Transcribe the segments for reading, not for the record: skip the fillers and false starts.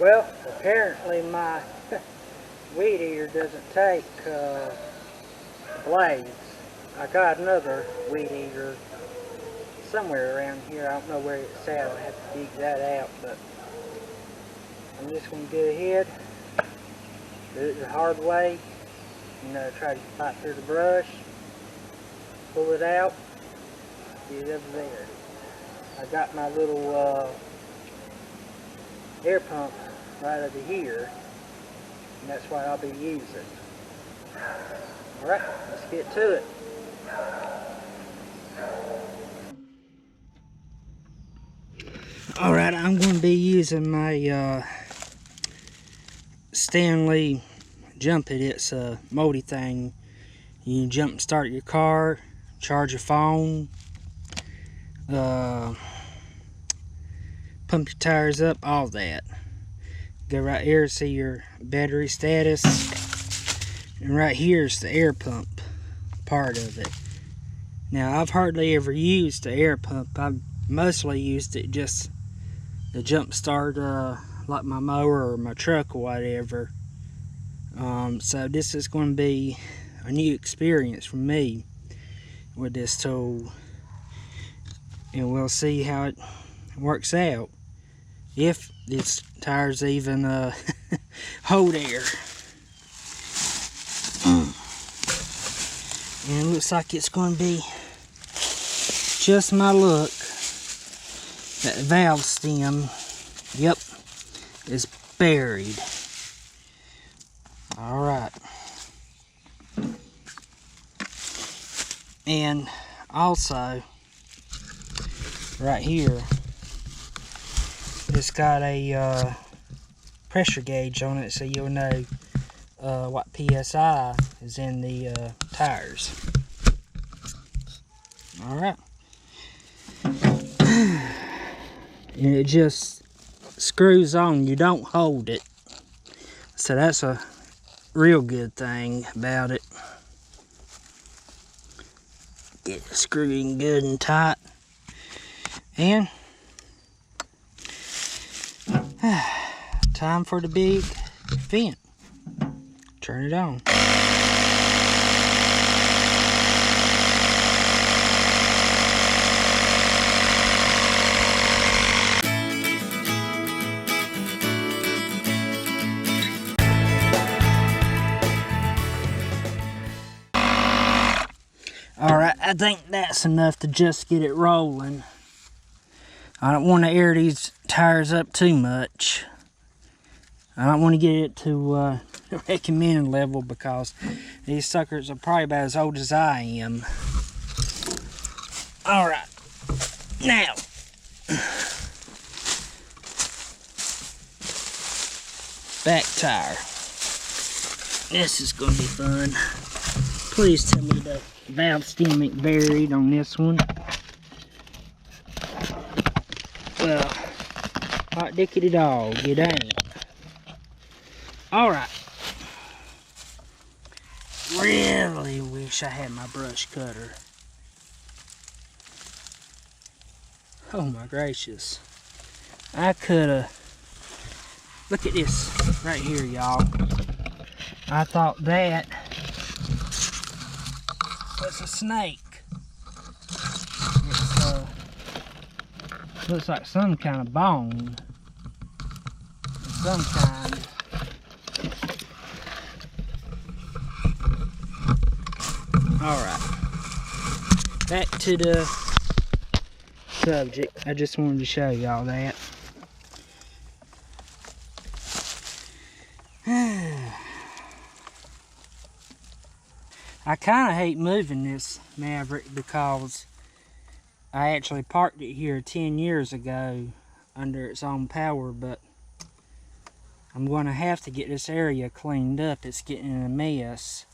Well, apparently my weed eater doesn't take blades. I got another weed eater somewhere around here. I don't know where it's at. I'll have to dig that out, but I'm just going to go ahead, do it the hard way, try to fight through the brush, pull it out, get it over there. I got my little air pump right over here, and that's what I'll be using. Alright, let's get to it. Alright, I'm going to be using my Stanley Jump It. It's a moldy thing. You jump start your car, charge your phone, pump your tires up, all that. Go right here, see your battery status, and right here is the air pump part of it. Now, I've hardly ever used the air pump. I've mostly used it just to jump start like my mower or my truck or whatever. So this is going to be a new experience for me with this tool, and we'll see how it works out, if this tires even hold air. And it looks like it's going to be just my luck. That valve stem, yep, is buried. Alright. And also, right here, it's got a pressure gauge on it, so you'll know what PSI is in the tires. Alright. And it just screws on, you don't hold it. So that's a real good thing about it. Get it screwed in good and tight. And time for the big vent. Turn it on. Alright, I think that's enough to just get it rolling. I don't want to air these tires up too much. I don't want to get it to recommended level, because these suckers are probably about as old as I am. Alright, now back tire. This is going to be fun. Please tell me the valve stem ain't buried on this one. Well, hot dickety dog, it ain't. Alright. Really wish I had my brush cutter. Oh my gracious. I coulda. Look at this right here, y'all. I thought that was a snake. It's looks like some kind of bone. Some kind. Alright. Back to the subject. I just wanted to show y'all that. I kind of hate moving this Maverick, because I actually parked it here 10 years ago under its own power, but I'm going to have to get this area cleaned up. It's getting in a mess.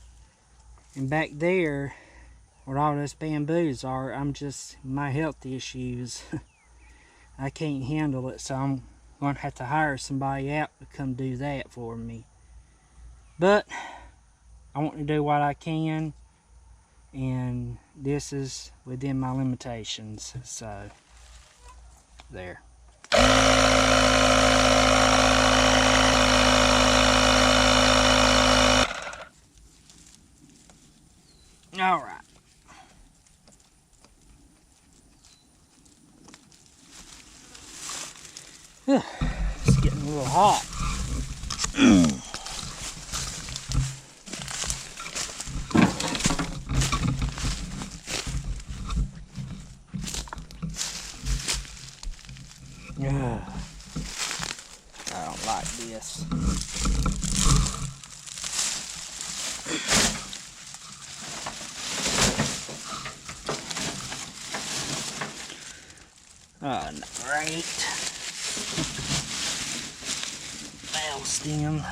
And back there, where all those bamboos are, my health issues, I can't handle it, so I'm going to have to hire somebody out to come do that for me. But I want to do what I can, and this is within my limitations, so there. All right. It's getting a little hot. I don't like this. Oh, great. Valve stem.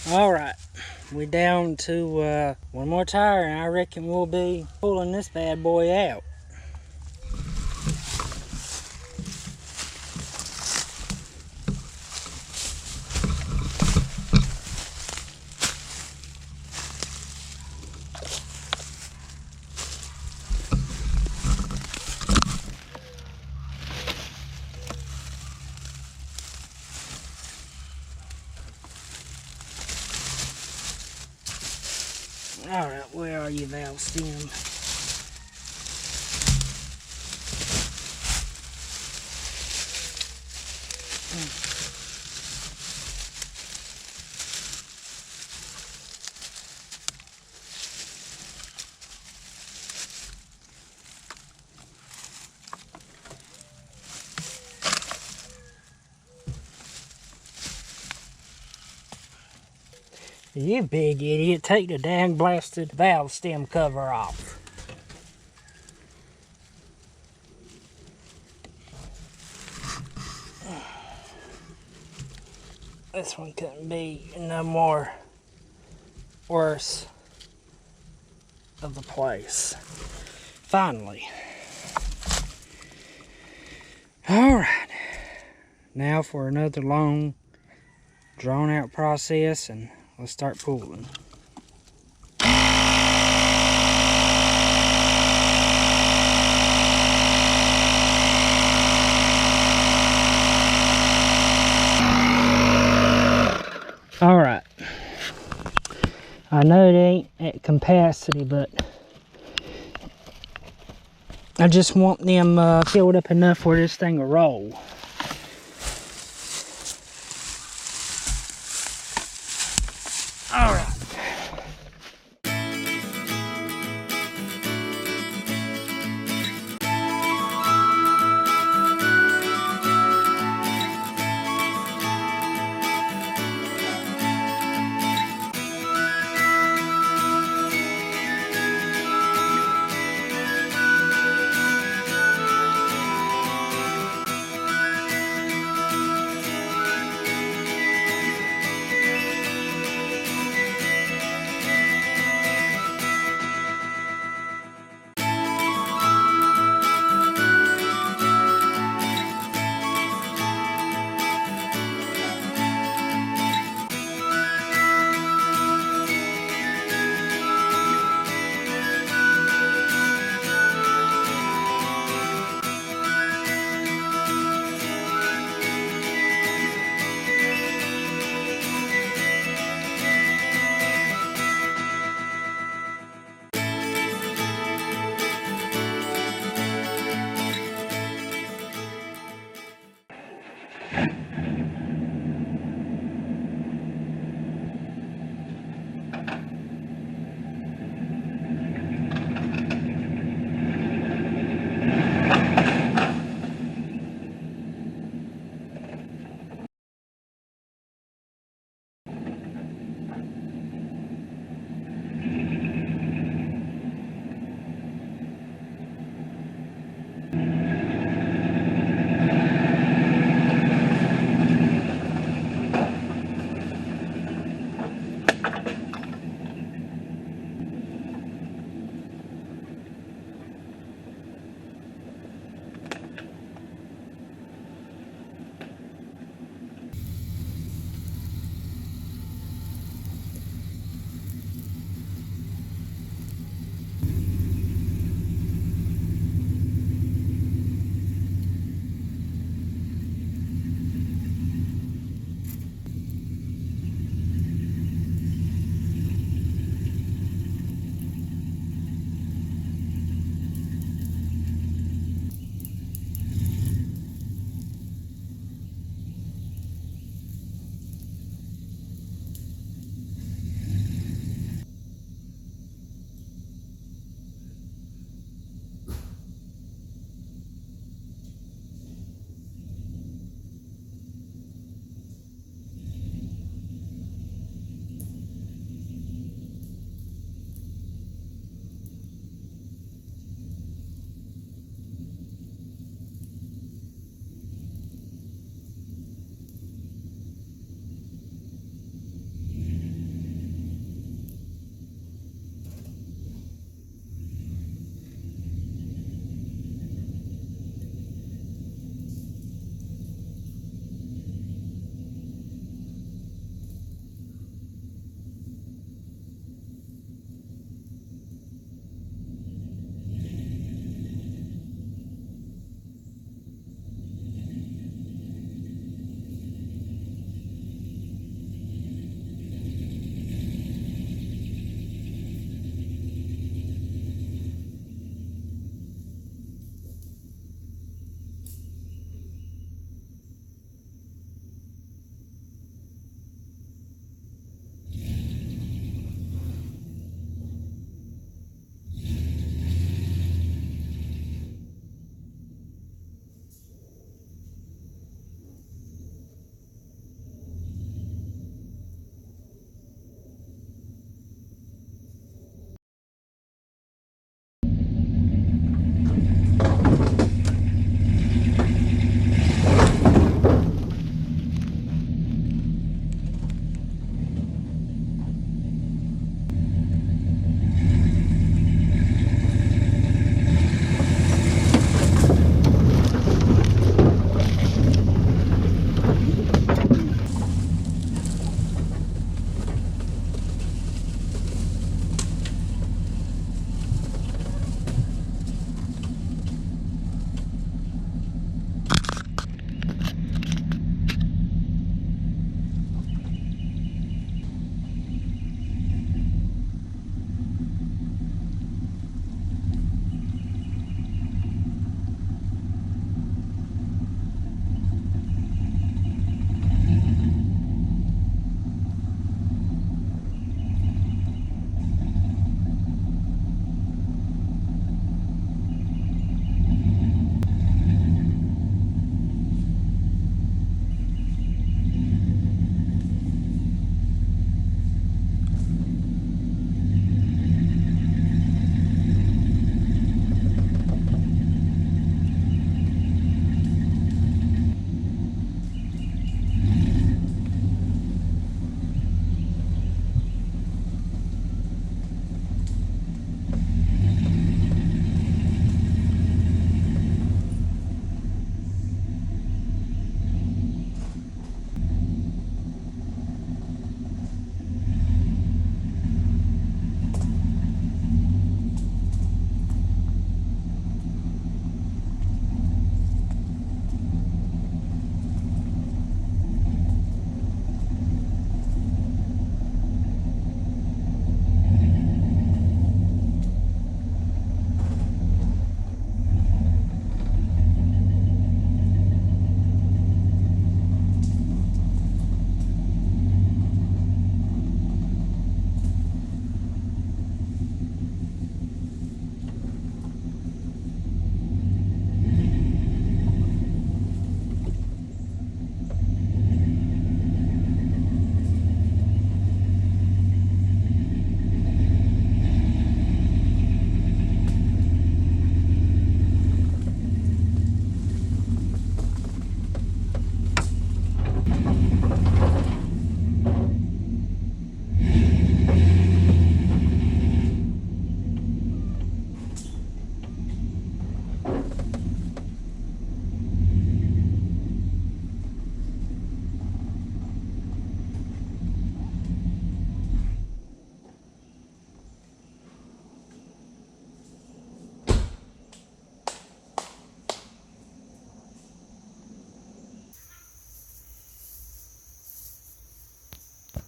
Alright, we're down to one more tire, and I reckon we'll be pulling this bad boy out. Alright, where are you, valve stem? You big idiot, take the dang blasted valve stem cover off. This one couldn't be no more worse of the place. Finally. Alright. Now for another long, drawn out process, and let's start pulling. Alright. I know it ain't at capacity, but I just want them filled up enough where this thing will roll. Alright.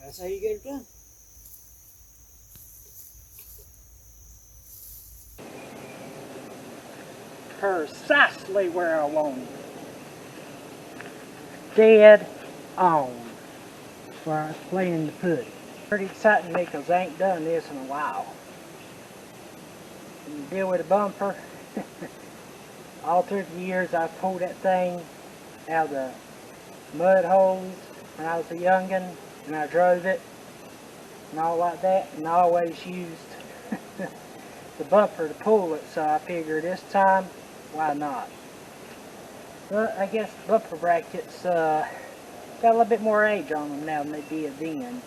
That's how you get it done. Precisely where I want it. Dead on. Where I was planning to put it. Pretty exciting to me because I ain't done this in a while. When you deal with a bumper, all through the years I've pulled that thing out of the mud holes when I was a youngin' and I drove it and all like that, and I always used the bumper to pull it, so I figured this time, why not? But I guess bumper brackets got a little bit more age on them now than they did then,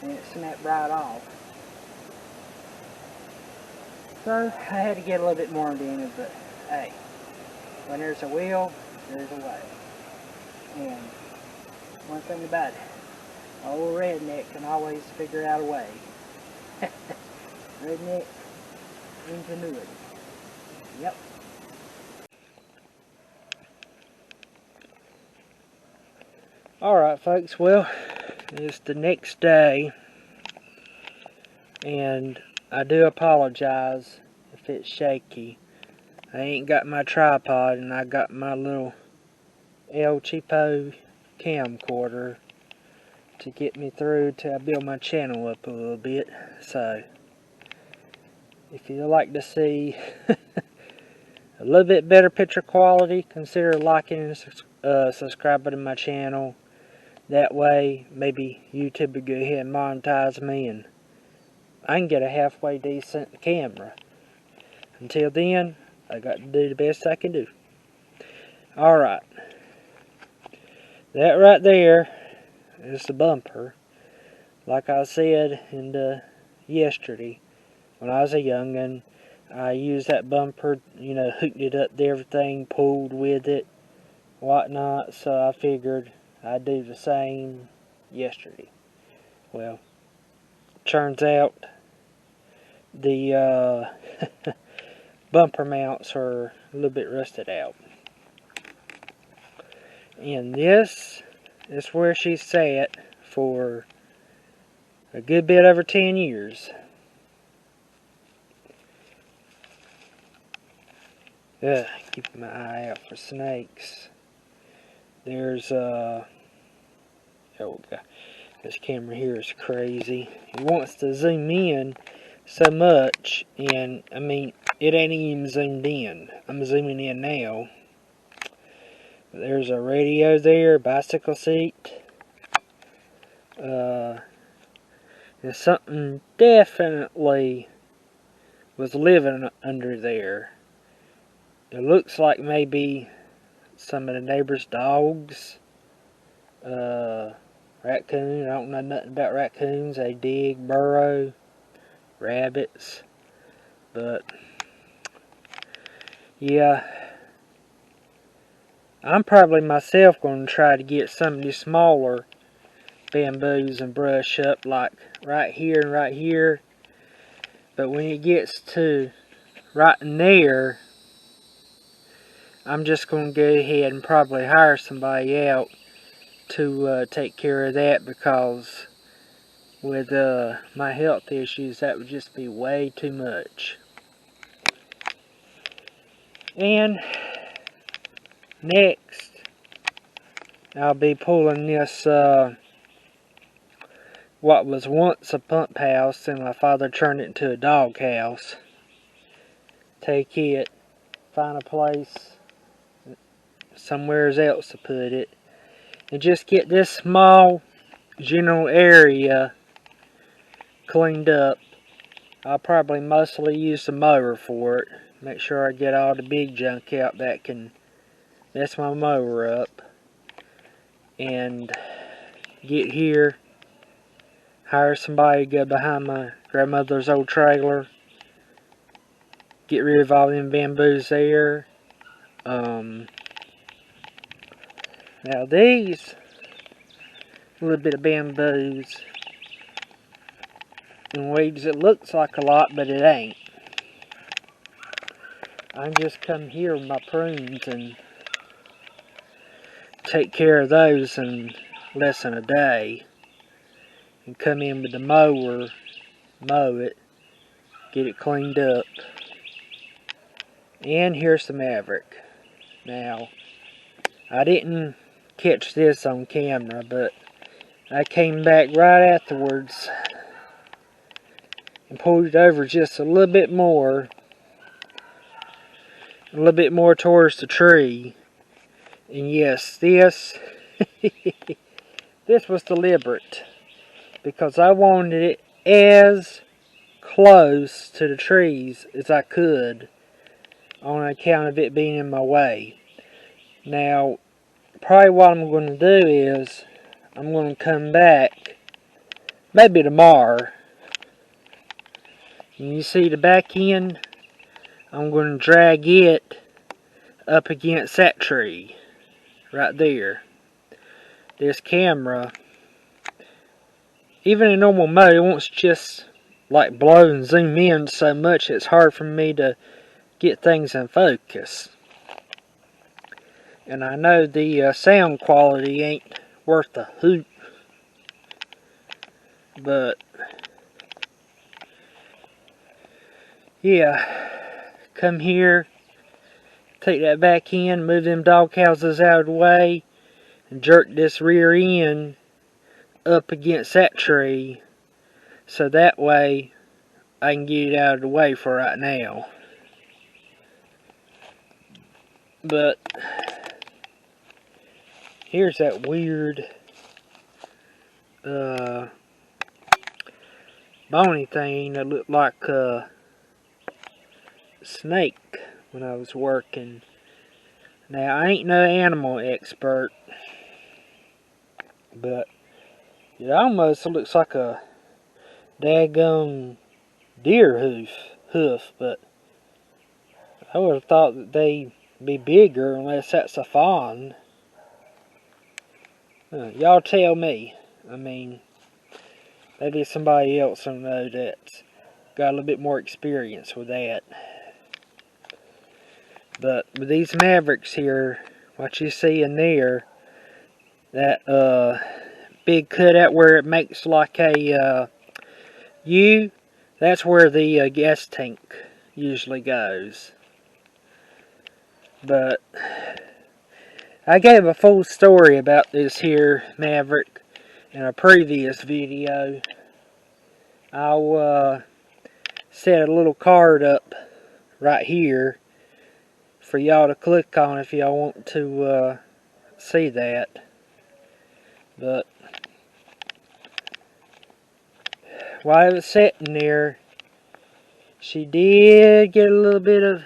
and it snapped right off. So I had to get a little bit more inventive, but hey, when there's a will, there's a way. And one thing about it, old redneck can always figure out a way. Redneck ingenuity. Yep. Alright folks, well, it's the next day, and I do apologize if it's shaky. I ain't got my tripod, and I got my little El Cheapo camcorder to get me through till I build my channel up a little bit. So, if you'd like to see a little bit better picture quality, consider liking and subscribing to my channel. That way, maybe YouTube will go ahead and monetize me, and I can get a halfway decent camera. Until then, I got to do the best I can do. Alright. That right there is the bumper. Like I said yesterday, when I was a youngin', I used that bumper, hooked it up to everything, pulled with it, whatnot, so I figured I'd do the same yesterday. Well, turns out the bumper mounts are a little bit rusted out. And this is where she sat for a good bit over 10 years. Keeping my eye out for snakes. There's oh god, this camera here is crazy. It wants to zoom in so much, and I mean, it ain't even zoomed in. I'm zooming in now. There's a radio there, bicycle seat. And something definitely was living under there. It looks like maybe some of the neighbors' dogs. Raccoon. I don't know nothing about raccoons. They dig, burrow, rabbits. But yeah, I'm probably myself going to try to get some of these smaller bamboos and brush up, like right here and right here. But when it gets to right in there, I'm just going to go ahead and probably hire somebody out to take care of that, because with my health issues, that would just be way too much. And next, I'll be pulling this what was once a pump house, and my father turned it into a dog house. Take it, find a place somewhere else to put it, and just get this small general area cleaned up. I'll probably mostly use the mower for it. Make sure I get all the big junk out that can mess my mower up. And get here, hire somebody to go behind my grandmother's old trailer, get rid of all them bamboos there. Now these, a little bit of bamboos and weeds, it looks like a lot, but it ain't. I just come here with my prunes and take care of those in less than a day. and come in with the mower, mow it, get it cleaned up. And here's the Maverick. Now, I didn't catch this on camera, but I came back right afterwards and pulled it over just a little bit more towards the tree. And yes, this this was deliberate, because I wanted it as close to the trees as I could on account of it being in my way. Now, probably what I'm going to do is I'm going to come back maybe tomorrow. And you see the back end, I'm going to drag it up against that tree right there. This camera, even in normal mode, it won't just like blow and zoom in so much it's hard for me to get things in focus. And I know the sound quality ain't worth a hoot, but yeah, come here, take that back end, move them dog houses out of the way, and jerk this rear end up against that tree, so that way I can get it out of the way for right now. But here's that weird bony thing that looked like a snake when I was working. Now, I ain't no animal expert, but it almost looks like a daggone deer hoof, but I would have thought that they'd be bigger unless that's a fawn. Y'all tell me. I mean, maybe somebody else I know that's got a little bit more experience with that. But with these Mavericks here, what you see in there, that big cutout where it makes like a U, that's where the gas tank usually goes. But I gave a full story about this here Maverick in a previous video. I'll set a little card up right here for y'all to click on if y'all want to see that. But while it was sitting there, she did get a little bit of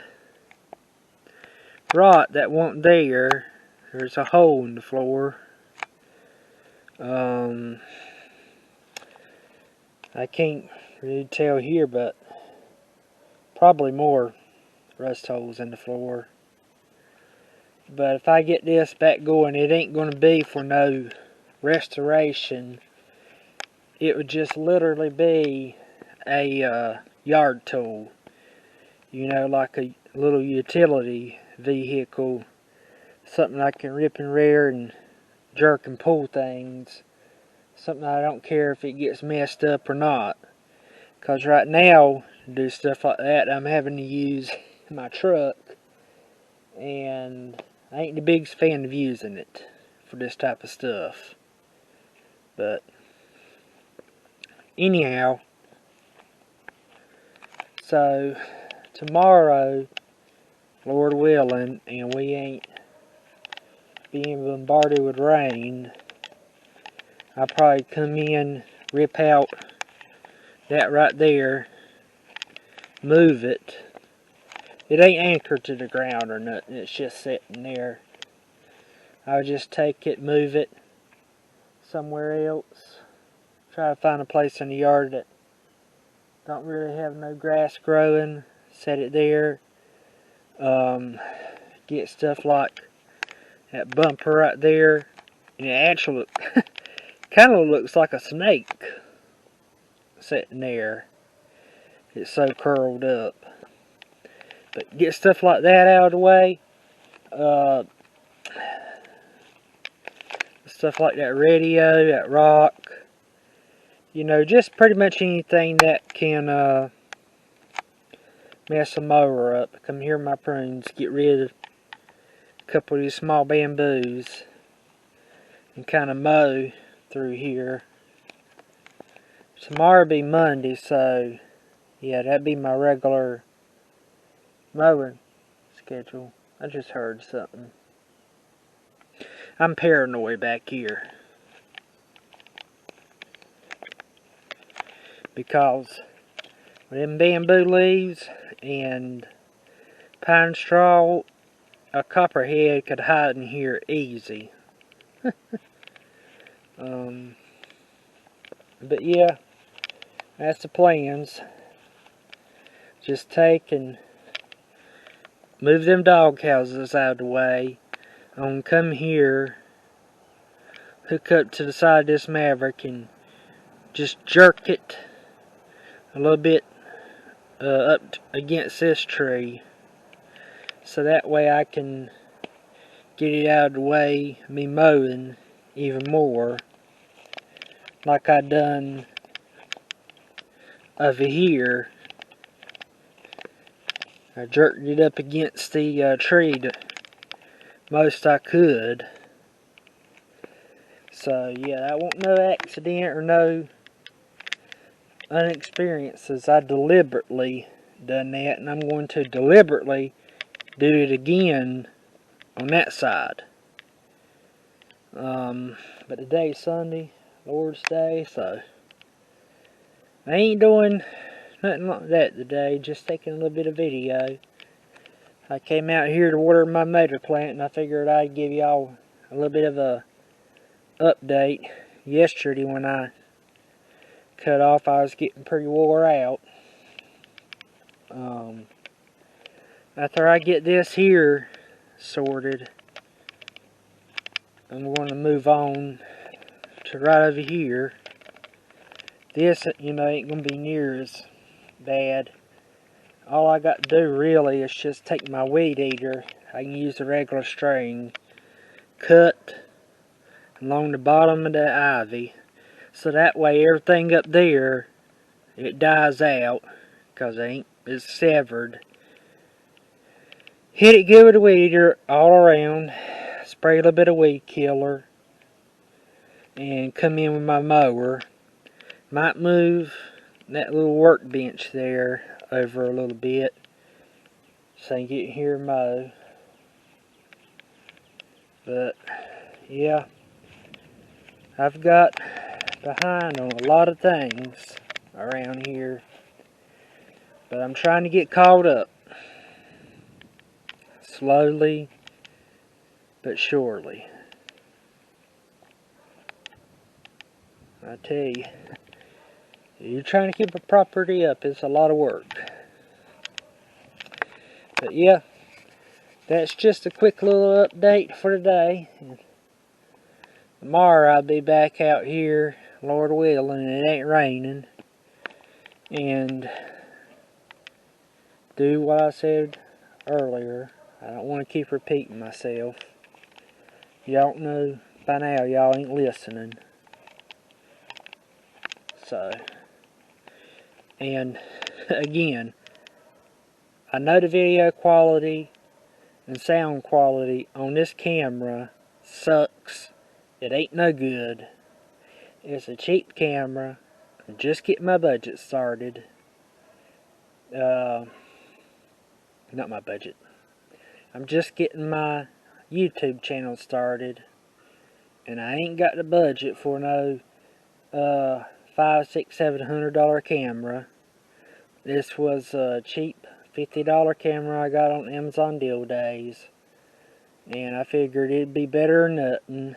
rot that wasn't there. There's a hole in the floor. I can't really tell here, but probably more rust holes in the floor. But if I get this back going, it ain't going to be for no restoration. It would just literally be a yard tool. You know, like a little utility vehicle. Something I can rip and rear and jerk and pull things. Something I don't care if it gets messed up or not. Because right now, to do stuff like that, I'm having to use my truck. And I ain't the biggest fan of using it for this type of stuff. But anyhow, so tomorrow, Lord willing, and we ain't being bombarded with rain, I'll probably come in, rip out that right there, move it. It ain't anchored to the ground or nothing, it's just sitting there. I'll just take it, move it somewhere else. Try to find a place in the yard that don't really have no grass growing. Set it there. Get stuff like that bumper right there. And it actually kind of looks like a snake sitting there. It's so curled up. But get stuff like that out of the way. Stuff like that radio, that rock. You know, just pretty much anything that can mess a mower up. Come here, my prunes, get rid of a couple of these small bamboos and kind of mow through here. Tomorrow be Monday, so yeah, that'd be my regular mowing schedule. I just heard something. I'm paranoid back here because with them bamboo leaves and pine straw, a copperhead could hide in here easy. But yeah, that's the plans. Just take and move them dog houses out of the way. I'm gonna come here, hook up to the side of this Maverick and just jerk it a little bit up against this tree. So that way I can get it out of the way, me mowing even more. Like I done over here. I jerked it up against the tree the most I could. So yeah, that wasn't no accident or no unexperiences. I deliberately done that, and I'm going to deliberately do it again on that side. But today's Sunday, Lord's Day, so I ain't doing nothing like that today, just taking a little bit of video. I came out here to water my motor plant, and I figured I'd give y'all a little bit of a update. Yesterday when I cut off, I was getting pretty wore out. After I get this here sorted, I'm going to move on to right over here. This, you know, ain't going to be near as bad. All I got to do really is just take my weed eater. I can use the regular string, cut along the bottom of the ivy, so that way everything up there, it dies out, because it's severed. Hit it good with the weed eater all around, spray a little bit of weed killer, and come in with my mower. Might move that little workbench there over a little bit so I can get here and mow. But yeah, I've got behind on a lot of things around here, but I'm trying to get caught up slowly but surely. I tell you, you're trying to keep a property up, it's a lot of work. But yeah, that's just a quick little update for today. Tomorrow I'll be back out here, Lord willing, and it ain't raining, and do what I said earlier. I don't want to keep repeating myself. Y'all know by now y'all ain't listening. So, and again, I know the video quality and sound quality on this camera sucks. It ain't no good. It's a cheap camera. I'm just getting my budget started. Not my budget. I'm just getting my YouTube channel started. And I ain't got the budget for no $500, $600, $700 camera. This was a cheap $50 camera I got on Amazon deal days. And I figured it'd be better than nothing.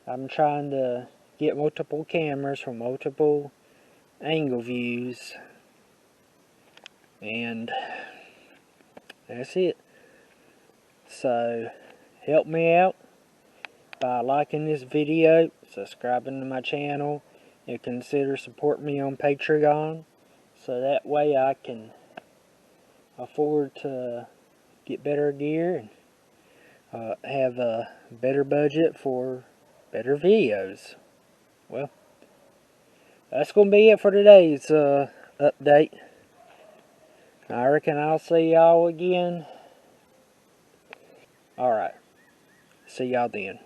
I'm trying to get multiple cameras from multiple angle views. And that's it. So, help me out by liking this video, subscribing to my channel, and consider supporting me on Patreon. So that way I can afford to get better gear and have a better budget for better videos. Well, that's going to be it for today's update. I reckon I'll see y'all again. Alright. See y'all then.